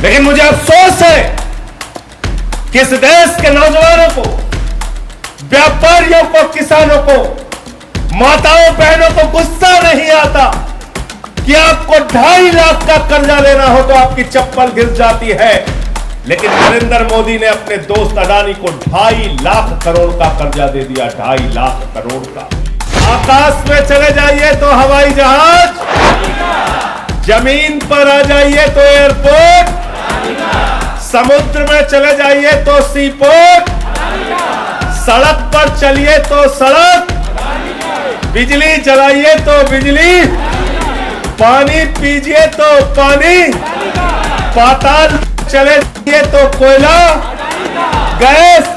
लेकिन मुझे अफसोस है कि इस देश के नौजवानों को, व्यापारियों को, किसानों को, माताओं बहनों को गुस्सा नहीं आता कि आपको 2.5 लाख का कर्जा लेना हो तो आपकी चप्पल घिस जाती है। लेकिन नरेंद्र मोदी ने अपने दोस्त अडानी को 2.5 लाख करोड़ का कर्जा दे दिया। 2.5 लाख करोड़ का। आकाश में चले जाइए तो हवाई जहाज, जमीन पर आ जाइए तो एयरपोर्ट, समुद्र में चले जाइए तो सी पोर्ट, सड़क पर चलिए तो सड़क, बिजली जलाइए तो बिजली, पानी पीजिए तो पानी, पाताल चले जाइए तो कोयला, gas,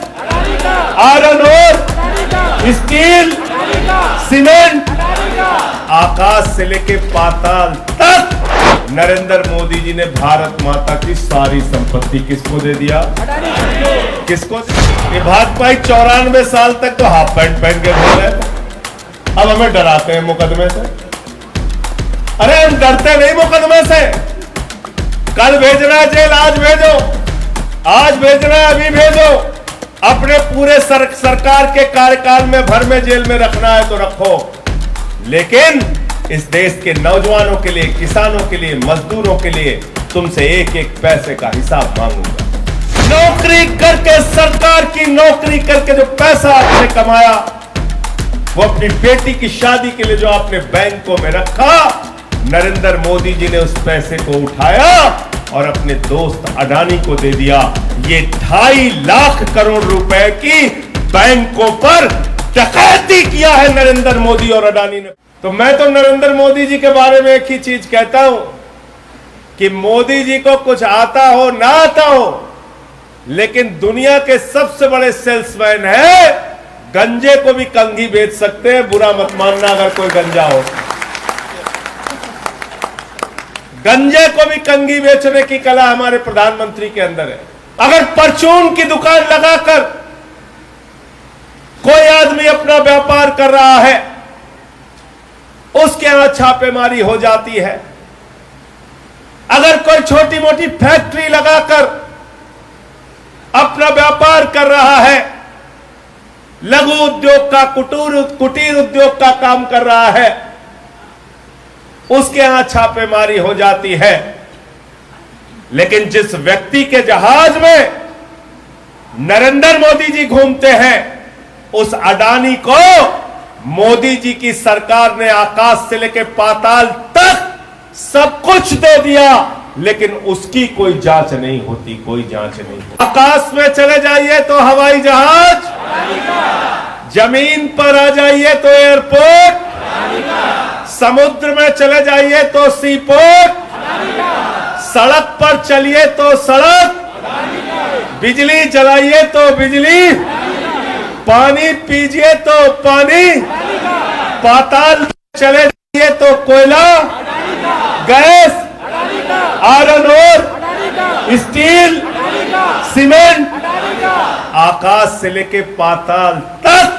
iron ore, steel, cement, आकाश से लेके पाताल तक नरेंद्र मोदी जी ने भारत माता की सारी संपत्ति किसको दे दिया? किसको? ये भाजपा 94 साल तक तो हाफ पैंट पहन के घूम रहे थे, अब हमें डराते हैं मुकदमे से। अरे हम डरते नहीं मुकदमे से। कल भेजना है जेल, आज भेजो, आज भेजना है अभी भेजो। अपने पूरे सरकार के कार्यकाल में भर में जेल में रखना है तो रखो, लेकिन इस देश के नौजवानों के लिए, किसानों के लिए, मजदूरों के लिए तुमसे एक एक पैसे का हिसाब मांगूंगा। नौकरी करके, सरकार की नौकरी करके जो पैसा आपने कमाया, वो अपनी बेटी की शादी के लिए जो आपने बैंकों में रखा, नरेंद्र मोदी जी ने उस पैसे को उठाया और अपने दोस्त अडानी को दे दिया। ये 2.5 लाख करोड़ रुपए की बैंकों पर डकैती किया है नरेंद्र मोदी और अडानी ने। तो मैं तो नरेंद्र मोदी जी के बारे में एक ही चीज कहता हूं कि मोदी जी को कुछ आता हो ना आता हो, लेकिन दुनिया के सबसे बड़े सेल्समैन है। गंजे को भी कंघी बेच सकते हैं, बुरा मत मानना अगर कोई गंजा हो। गंजे को भी कंघी बेचने की कला हमारे प्रधानमंत्री के अंदर है। अगर परचून की दुकान लगाकर कोई आदमी अपना व्यापार कर रहा है, उसके यहां छापेमारी हो जाती है। अगर कोई छोटी मोटी फैक्ट्री लगाकर अपना व्यापार कर रहा है, लघु उद्योग का, कुटीर उद्योग का काम कर रहा है, उसके यहां छापेमारी हो जाती है। लेकिन जिस व्यक्ति के जहाज में नरेंद्र मोदी जी घूमते हैं, उस अडानी को मोदी जी की सरकार ने आकाश से लेकर पाताल तक सब कुछ दे दिया, लेकिन उसकी कोई जांच नहीं होती, कोई जांच नहीं होती। आकाश में चले जाइए तो हवाई जहाज, जमीन पर आ जाइए तो एयरपोर्ट, समुद्र में चले जाइए तो सी पोर्ट, सड़क पर चलिए तो सड़क, बिजली जलाइए तो बिजली, पानी पीजिए तो पानी, पाताल चले जाइए तो कोयला, gas, iron ore, steel, cement, आकाश से लेके पाताल तक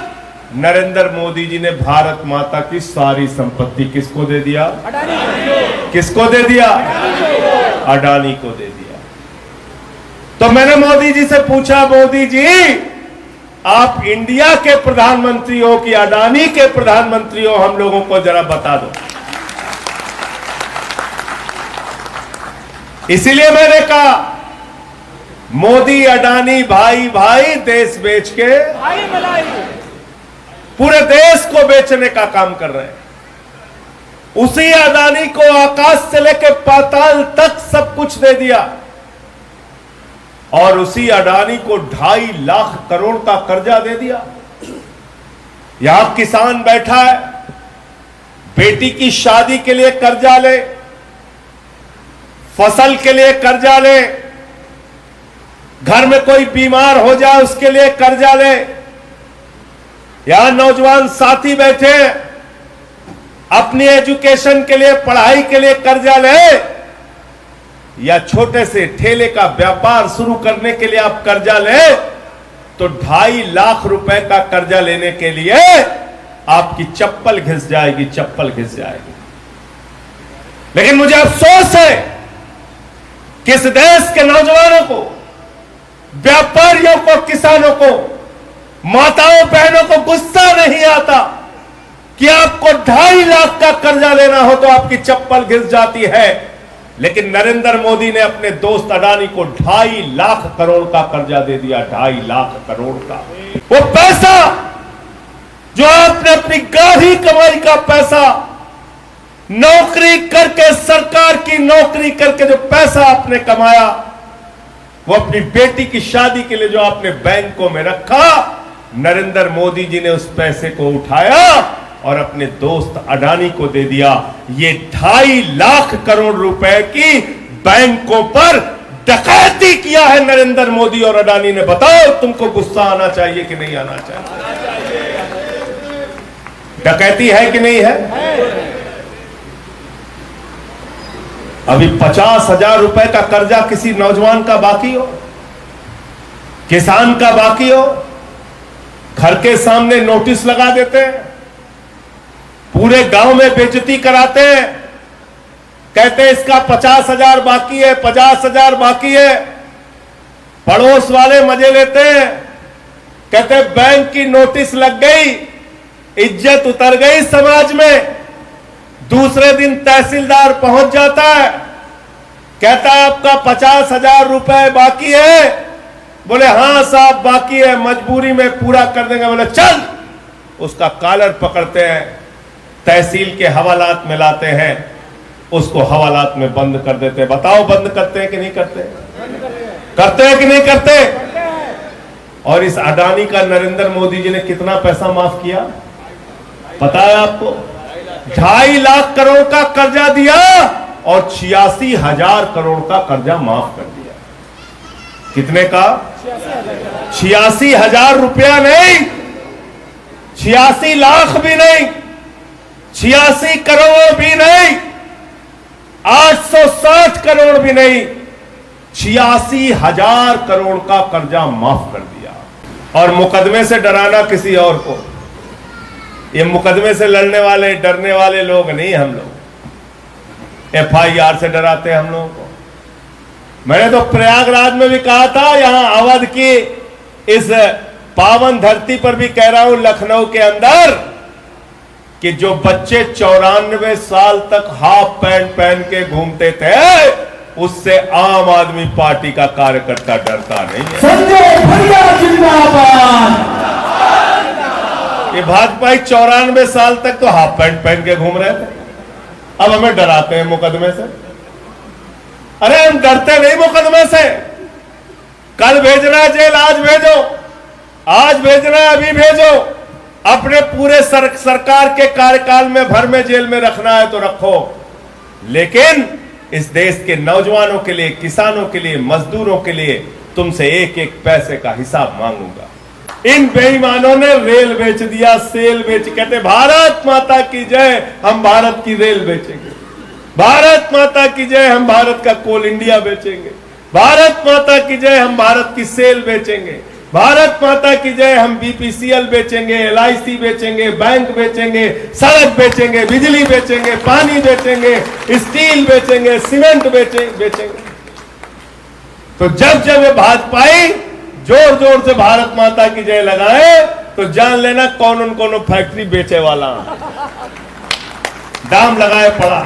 नरेंद्र मोदी जी ने भारत माता की सारी संपत्ति किसको दे दिया? किसको दे दिया? अडानी को दे दिया। तो मैंने मोदी जी से पूछा, मोदी जी आप इंडिया के प्रधानमंत्री हो कि अडानी के प्रधानमंत्री हो, हम लोगों को जरा बता दो। इसीलिए मैंने कहा मोदी अडानी भाई भाई, देश बेच के भाई मलाई, पूरे देश को बेचने का काम कर रहे हैं। उसी अडानी को आकाश से लेकर पाताल तक सब कुछ दे दिया और उसी अडानी को 2.5 लाख करोड़ का कर्जा दे दिया। यहां किसान बैठा है, बेटी की शादी के लिए कर्जा ले, फसल के लिए कर्जा ले, घर में कोई बीमार हो जाए उसके लिए कर्जा ले। यहां नौजवान साथी बैठे, अपनी एजुकेशन के लिए, पढ़ाई के लिए कर्जा ले, या छोटे से ठेले का व्यापार शुरू करने के लिए आप कर्जा ले, तो 2.5 लाख रुपए का कर्जा लेने के लिए आपकी चप्पल घिस जाएगी, चप्पल घिस जाएगी। लेकिन मुझे अफसोस है किस देश के नौजवानों को, व्यापारियों को, किसानों को, माताओं बहनों को गुस्सा नहीं आता कि आपको 2.5 लाख का कर्जा लेना हो तो आपकी चप्पल घिस जाती है, लेकिन नरेंद्र मोदी ने अपने दोस्त अडानी को 2.5 लाख करोड़ का कर्जा दे दिया। 2.5 लाख करोड़ का वो पैसा जो आपने अपनी गाढ़ी कमाई का पैसा, नौकरी करके, सरकार की नौकरी करके जो पैसा आपने कमाया, वो अपनी बेटी की शादी के लिए जो आपने बैंकों में रखा, नरेंद्र मोदी जी ने उस पैसे को उठाया और अपने दोस्त अडानी को दे दिया। ये 2.5 लाख करोड़ रुपए की बैंकों पर डकैती किया है नरेंद्र मोदी और अडानी ने। बताओ तुमको गुस्सा आना चाहिए कि नहीं आना चाहिए? डकैती है कि नहीं है? अभी 50,000 रुपए का कर्जा किसी नौजवान का बाकी हो, किसान का बाकी हो, घर के सामने नोटिस लगा देते हैं, पूरे गांव में बेइज्जती कराते हैं, कहते हैं इसका 50,000 बाकी है, 50,000 बाकी है। पड़ोस वाले मजे लेते हैं, कहते हैं बैंक की नोटिस लग गई, इज्जत उतर गई समाज में। दूसरे दिन तहसीलदार पहुंच जाता है, कहता है आपका 50,000 रुपए बाकी है। बोले हाँ साहब बाकी है, मजबूरी में पूरा कर देंगे। बोले चल, उसका कॉलर पकड़ते हैं, तहसील के हवालात में लाते हैं, उसको हवालात में बंद कर देते हैं। बताओ बंद करते हैं कि नहीं करते? करते हैं कि नहीं करते? और इस अडानी का नरेंद्र मोदी जी ने कितना पैसा माफ किया पता है आपको? 2.5 लाख करोड़ का कर्जा दिया और 86,000 करोड़ का कर्जा माफ कर दिया। कितने का? 86,000 रुपया नहीं, 86 लाख भी नहीं, 86 करोड़ भी नहीं, 860 करोड़ भी नहीं, 86,000 करोड़ का कर्जा माफ कर दिया। और मुकदमे से डराना किसी और को, ये मुकदमे से लड़ने वाले, डरने वाले लोग नहीं हम लोग। FIR से डराते हैं हम लोगों को। मैंने तो प्रयागराज में भी कहा था, यहां अवध की इस पावन धरती पर भी कह रहा हूं, लखनऊ के अंदर, कि जो बच्चे 94 साल तक हाफ पैंट पहन के घूमते थे, उससे आम आदमी पार्टी का कार्यकर्ता डरता नहीं है। संजय भैया जिंदाबाद। ये भाजपा 94 साल तक तो हाफ पैंट पहन के घूम रहे थे, अब हमें डराते हैं मुकदमे से। अरे हम डरते नहीं मुकदमे से। कल भेजना है जेल, आज भेजो, आज भेजना है अभी भेजो। अपने पूरे सरकार के कार्यकाल में भर में जेल में रखना है तो रखो, लेकिन इस देश के नौजवानों के लिए, किसानों के लिए, मजदूरों के लिए तुमसे एक एक पैसे का हिसाब मांगूंगा। इन बेईमानों ने रेल बेच दिया, सेल बेच, कहते भारत माता की जय, हम भारत की रेल बेचेंगे, भारत माता की जय, हम भारत का कोल इंडिया बेचेंगे, भारत माता की जय, हम भारत की सेल बेचेंगे, भारत माता की जय, हम BPCL बेचेंगे, LIC बेचेंगे, बैंक बेचेंगे, सड़क बेचेंगे, बिजली बेचेंगे, पानी बेचेंगे, स्टील बेचेंगे, सीमेंट बेचेंगे। तो जब जब ये भाजपाई जोर जोर से भारत माता की जय लगाए तो जान लेना कौन उनको फैक्ट्री बेचे वाला दाम लगाए पड़ा।